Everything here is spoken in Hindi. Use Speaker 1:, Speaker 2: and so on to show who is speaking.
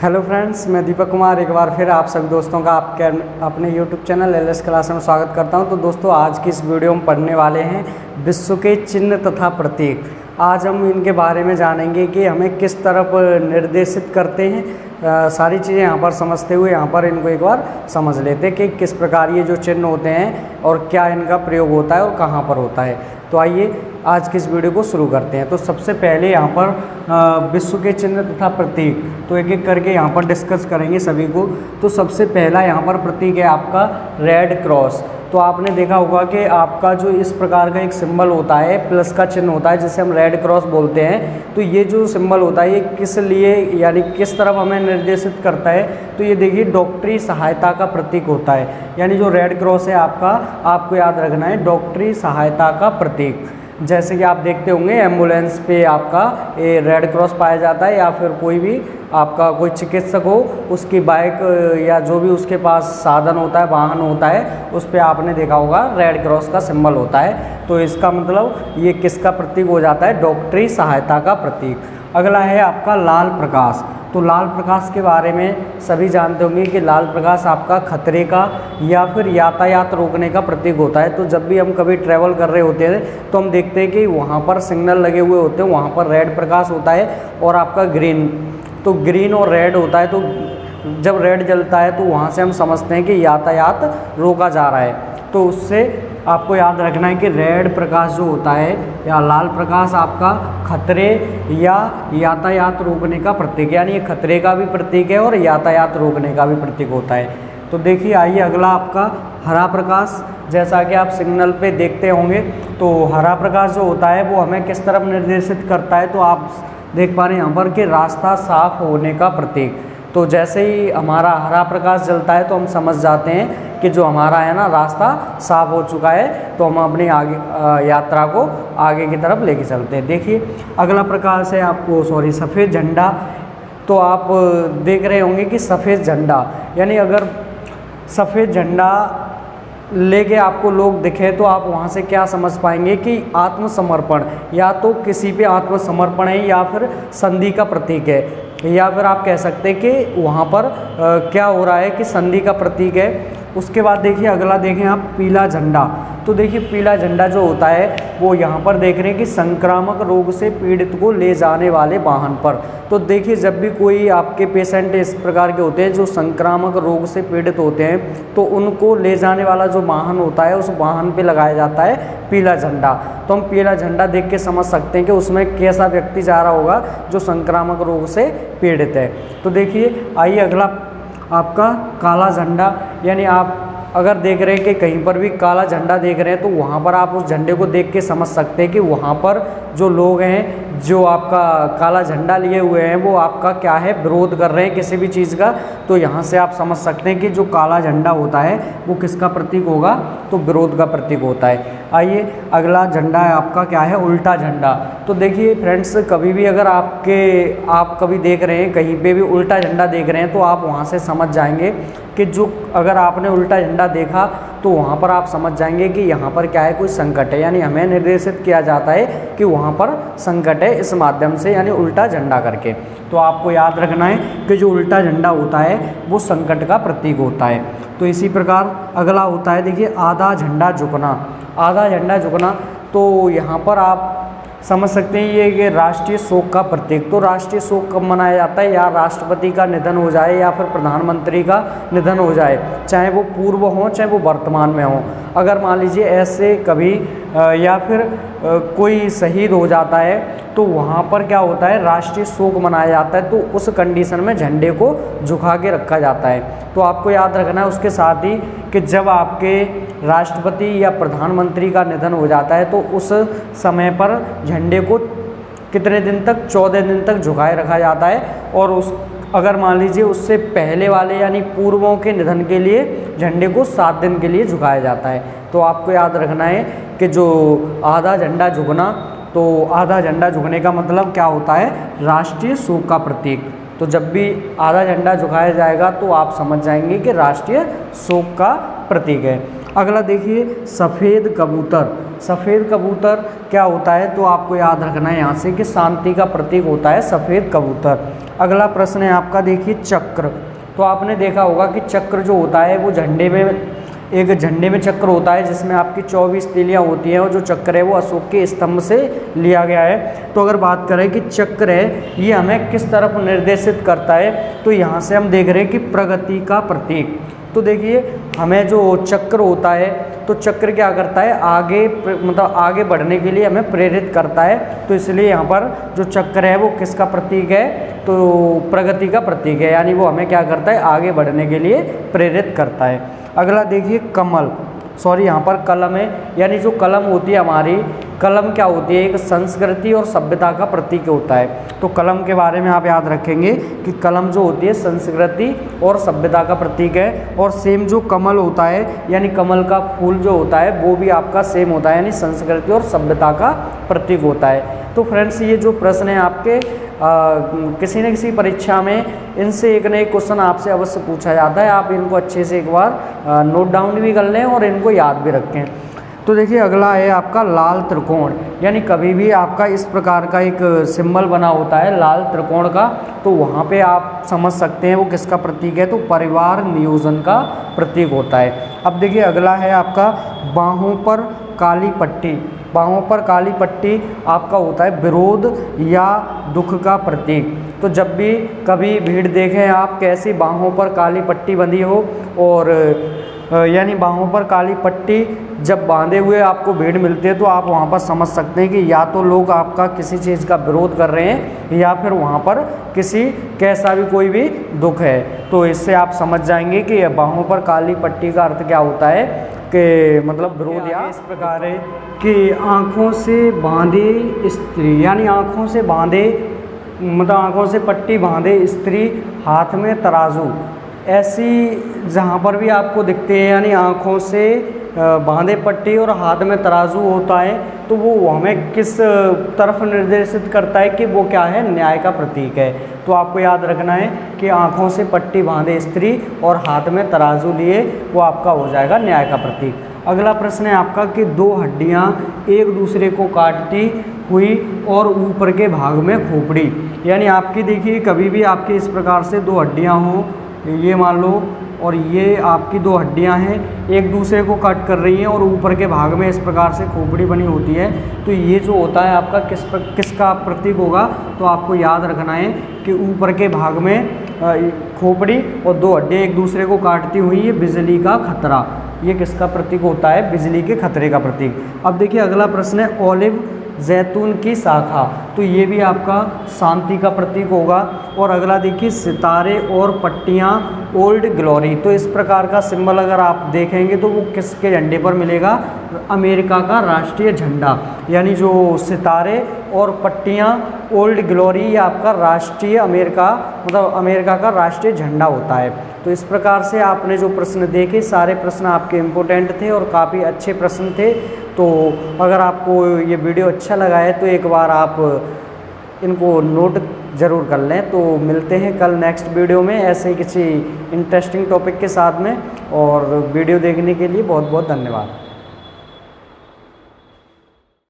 Speaker 1: हेलो फ्रेंड्स, मैं दीपक कुमार एक बार फिर आप सभी दोस्तों का आपके अपने यूट्यूब चैनल एलएस क्लास में स्वागत करता हूं। तो दोस्तों, आज की इस वीडियो में पढ़ने वाले हैं विश्व के चिन्ह तथा प्रतीक। आज हम इनके बारे में जानेंगे कि हमें किस तरफ निर्देशित करते हैं। सारी चीज़ें यहाँ पर समझते हुए यहाँ पर इनको एक बार समझ लेते हैं कि किस प्रकार ये जो चिन्ह होते हैं और क्या इनका प्रयोग होता है और कहाँ पर होता है। तो आइए आज की इस वीडियो को शुरू करते हैं। तो सबसे पहले यहाँ पर विश्व के चिन्ह तथा प्रतीक, तो एक एक करके यहाँ पर डिस्कस करेंगे सभी को। तो सबसे पहला यहाँ पर प्रतीक है आपका रेड क्रॉस। तो आपने देखा होगा कि आपका जो इस प्रकार का एक सिंबल होता है, प्लस का चिन्ह होता है जिसे हम रेड क्रॉस बोलते हैं। तो ये जो सिंबल होता है ये किस लिए यानी किस तरफ हमें निर्देशित करता है, तो ये देखिए डॉक्टरी सहायता का प्रतीक होता है। यानी जो रेड क्रॉस है आपका, आपको याद रखना है डॉक्टरी सहायता का प्रतीक। जैसे कि आप देखते होंगे एम्बुलेंस पे आपका ये रेड क्रॉस पाया जाता है, या फिर कोई भी आपका कोई चिकित्सक हो उसकी बाइक या जो भी उसके पास साधन होता है, वाहन होता है, उस पे आपने देखा होगा रेड क्रॉस का सिंबल होता है। तो इसका मतलब ये किसका प्रतीक हो जाता है? डॉक्टरी सहायता का प्रतीक। अगला है आपका लाल प्रकाश। तो लाल प्रकाश के बारे में सभी जानते होंगे कि लाल प्रकाश आपका खतरे का या फिर यातायात रोकने का प्रतीक होता है। तो जब भी हम कभी ट्रैवल कर रहे होते हैं तो हम देखते हैं कि वहाँ पर सिग्नल लगे हुए होते हैं, वहाँ पर रेड प्रकाश होता है और आपका ग्रीन। तो ग्रीन और रेड होता है, तो जब रेड जलता है तो वहाँ से हम समझते हैं कि यातायात रोका जा रहा है। तो उससे आपको याद रखना है कि रेड प्रकाश जो होता है या लाल प्रकाश आपका खतरे या यातायात रोकने का प्रतीक, यानी ये खतरे का भी प्रतीक है और यातायात रोकने का भी प्रतीक होता है। तो देखिए, आइए अगला आपका हरा प्रकाश। जैसा कि आप सिग्नल पे देखते होंगे, तो हरा प्रकाश जो होता है वो हमें किस तरफ निर्देशित करता है, तो आप देख पा रहे हैं यहाँ पर कि रास्ता साफ होने का प्रतीक। तो जैसे ही हमारा हरा प्रकाश जलता है तो हम समझ जाते हैं कि जो हमारा है ना रास्ता साफ हो चुका है, तो हम अपनी आगे यात्रा को आगे की तरफ लेके चलते हैं। देखिए अगला प्रकाश है आपको सफ़ेद झंडा। तो आप देख रहे होंगे कि सफ़ेद झंडा, यानी अगर सफ़ेद झंडा लेके आपको लोग दिखे तो आप वहाँ से क्या समझ पाएंगे कि आत्मसमर्पण, या तो किसी पे आत्मसमर्पण है या फिर संधि का प्रतीक है, या फिर आप कह सकते हैं कि वहाँ पर क्या हो रहा है कि संधि का प्रतीक है। उसके बाद देखिए अगला देखें आप पीला झंडा। तो देखिए पीला झंडा जो होता है वो यहाँ पर देख रहे हैं कि संक्रामक रोग से पीड़ित को ले जाने वाले वाहन पर। तो देखिए जब भी कोई आपके पेशेंट इस प्रकार के होते हैं जो संक्रामक रोग से पीड़ित होते हैं, तो उनको ले जाने वाला जो वाहन होता है उस वाहन पे लगाया जाता है पीला झंडा। तो हम पीला झंडा देख के समझ सकते हैं कि उसमें कैसा व्यक्ति जा रहा होगा जो संक्रामक रोग से पीड़ित है। तो देखिए आइए अगला आपका काला झंडा। यानी आप अगर देख रहे हैं कि कहीं पर भी काला झंडा देख रहे हैं तो वहाँ पर आप उस झंडे को देख के समझ सकते हैं कि वहाँ पर जो लोग हैं जो आपका काला झंडा लिए हुए हैं वो आपका क्या है, विरोध कर रहे हैं किसी भी चीज़ का। तो यहाँ से आप समझ सकते हैं कि जो काला झंडा होता है वो किसका प्रतीक होगा, तो विरोध का प्रतीक होता है। आइए अगला झंडा है आपका क्या है, उल्टा झंडा। तो देखिए फ्रेंड्स, कभी भी अगर आप कभी देख रहे हैं कहीं पे भी उल्टा झंडा देख रहे हैं तो आप वहाँ से समझ जाएंगे कि जो अगर आपने उल्टा झंडा देखा तो वहाँ पर आप समझ जाएंगे कि यहाँ पर क्या है, कोई संकट है। यानी हमें निर्देशित किया जाता है कि वहाँ पर संकट है इस माध्यम से, यानी उल्टा झंडा करके। तो आपको याद रखना है कि जो उल्टा झंडा होता है वो संकट का प्रतीक होता है। तो इसी प्रकार अगला होता है देखिए आधा झंडा झुकना। आधा झंडा झुकना, तो यहाँ पर आप समझ सकते हैं ये राष्ट्रीय शोक का प्रतीक। तो राष्ट्रीय शोक कब मनाया जाता है? या राष्ट्रपति का निधन हो जाए या फिर प्रधानमंत्री का निधन हो जाए, चाहे वो पूर्व हो चाहे वो वर्तमान में हो। अगर मान लीजिए ऐसे कभी या फिर कोई शहीद हो जाता है तो वहाँ पर क्या होता है, राष्ट्रीय शोक मनाया जाता है। तो उस कंडीशन में झंडे को झुका के रखा जाता है। तो आपको याद रखना है उसके साथ ही कि जब आपके राष्ट्रपति या प्रधानमंत्री का निधन हो जाता है तो उस समय पर झंडे को कितने दिन तक, 14 दिन तक झुकाए रखा जाता है। और उस अगर मान लीजिए उससे पहले वाले यानी पूर्वों के निधन के लिए झंडे को 7 दिन के लिए झुकाया जाता है। तो आपको याद रखना है कि जो आधा झंडा झुकना, तो आधा झंडा झुकने का मतलब क्या होता है, राष्ट्रीय शोक का प्रतीक। तो जब भी आधा झंडा झुकाया जाएगा तो आप समझ जाएंगे कि राष्ट्रीय शोक का प्रतीक है। अगला देखिए सफ़ेद कबूतर। सफ़ेद कबूतर क्या होता है, तो आपको याद रखना है यहाँ से कि शांति का प्रतीक होता है सफ़ेद कबूतर। अगला प्रश्न है आपका देखिए चक्र। तो आपने देखा होगा कि चक्र जो होता है वो झंडे में चक्र होता है जिसमें आपकी 24 तीलियाँ होती हैं, और जो चक्र है वो अशोक के स्तंभ से लिया गया है। तो अगर बात करें कि चक्र है ये हमें किस तरफ निर्देशित करता है, तो यहाँ से हम देख रहे हैं कि प्रगति का प्रतीक। तो देखिए हमें जो चक्र होता है तो चक्र क्या करता है, आगे बढ़ने के लिए हमें प्रेरित करता है। तो इसलिए यहाँ पर जो चक्र है वो किसका प्रतीक है, तो प्रगति का प्रतीक है, यानी वो हमें क्या करता है, आगे बढ़ने के लिए प्रेरित करता है। अगला देखिए यहाँ पर कलम है, यानी जो कलम होती है हमारी, कलम क्या होती है, एक संस्कृति और सभ्यता का प्रतीक होता है। तो कलम के बारे में आप याद रखेंगे कि कलम जो होती है संस्कृति और सभ्यता का प्रतीक है। और सेम जो कमल होता है, यानी कमल का फूल जो होता है वो भी आपका सेम होता है, यानी संस्कृति और सभ्यता का प्रतीक होता है। तो फ्रेंड्स ये जो प्रश्न है आपके किसी न किसी परीक्षा में इनसे एक न एक क्वेश्चन आपसे अवश्य पूछा जाता है। आप इनको अच्छे से एक बार नोट डाउन भी कर लें और इनको याद भी रखें। तो देखिए अगला है आपका लाल त्रिकोण, यानी कभी भी आपका इस प्रकार का एक सिंबल बना होता है लाल त्रिकोण का, तो वहाँ पे आप समझ सकते हैं वो किसका प्रतीक है, तो परिवार नियोजन का प्रतीक होता है। अब देखिए अगला है आपका बाहों पर काली पट्टी। बाहों पर काली पट्टी आपका होता है विरोध या दुख का प्रतीक। तो जब भी कभी भीड़ देखें आप कैसी बाहों पर काली पट्टी बंधी हो, और यानी बाहों पर काली पट्टी जब बांधे हुए आपको भीड़ मिलती है, तो आप वहाँ पर समझ सकते हैं कि या तो लोग आपका किसी चीज़ का विरोध कर रहे हैं या फिर वहाँ पर किसी कैसा भी कोई भी दुख है। तो इससे आप समझ जाएंगे कि बाहों पर काली पट्टी का अर्थ क्या होता है, कि मतलब विरोध या इस प्रकार है कि आँखों से बांधे स्त्री, यानी आँखों से बांधे मतलब आँखों से पट्टी बांधे स्त्री, हाथ में तराजू। ऐसी जहाँ पर भी आपको दिखते हैं, यानी आँखों से बांधे पट्टी और हाथ में तराजू होता है, तो वो हमें किस तरफ निर्देशित करता है कि वो क्या है, न्याय का प्रतीक है। तो आपको याद रखना है कि आँखों से पट्टी बांधे स्त्री और हाथ में तराजू लिए, वो आपका हो जाएगा न्याय का प्रतीक। अगला प्रश्न है आपका कि दो हड्डियाँ एक दूसरे को काटती हुई और ऊपर के भाग में खोपड़ी, यानी आपकी देखिए कभी भी आपके इस प्रकार से दो हड्डियाँ हों, ये मान लो, और ये आपकी दो हड्डियां हैं एक दूसरे को कट कर रही हैं और ऊपर के भाग में इस प्रकार से खोपड़ी बनी होती है, तो ये जो होता है आपका किसका प्रतीक होगा, तो आपको याद रखना है कि ऊपर के भाग में खोपड़ी और दो हड्डियां एक दूसरे को काटती हुई, ये बिजली का खतरा, ये किसका प्रतीक होता है, बिजली के खतरे का प्रतीक। अब देखिए अगला प्रश्न है ओलिव जैतून की शाखा, तो ये भी आपका शांति का प्रतीक होगा। और अगला देखिए सितारे और पट्टियाँ ओल्ड ग्लोरी, तो इस प्रकार का सिंबल अगर आप देखेंगे तो वो किसके झंडे पर मिलेगा, अमेरिका का राष्ट्रीय झंडा, यानी जो सितारे और पट्टियाँ ओल्ड ग्लोरी ये आपका राष्ट्रीय अमेरिका का राष्ट्रीय झंडा होता है। तो इस प्रकार से आपने जो प्रश्न देखे सारे प्रश्न आपके इम्पोर्टेंट थे और काफ़ी अच्छे प्रश्न थे। तो अगर आपको ये वीडियो अच्छा लगा है तो एक बार आप इनको नोट ज़रूर कर लें। तो मिलते हैं कल नेक्स्ट वीडियो में ऐसे ही किसी इंटरेस्टिंग टॉपिक के साथ में, और वीडियो देखने के लिए बहुत बहुत धन्यवाद।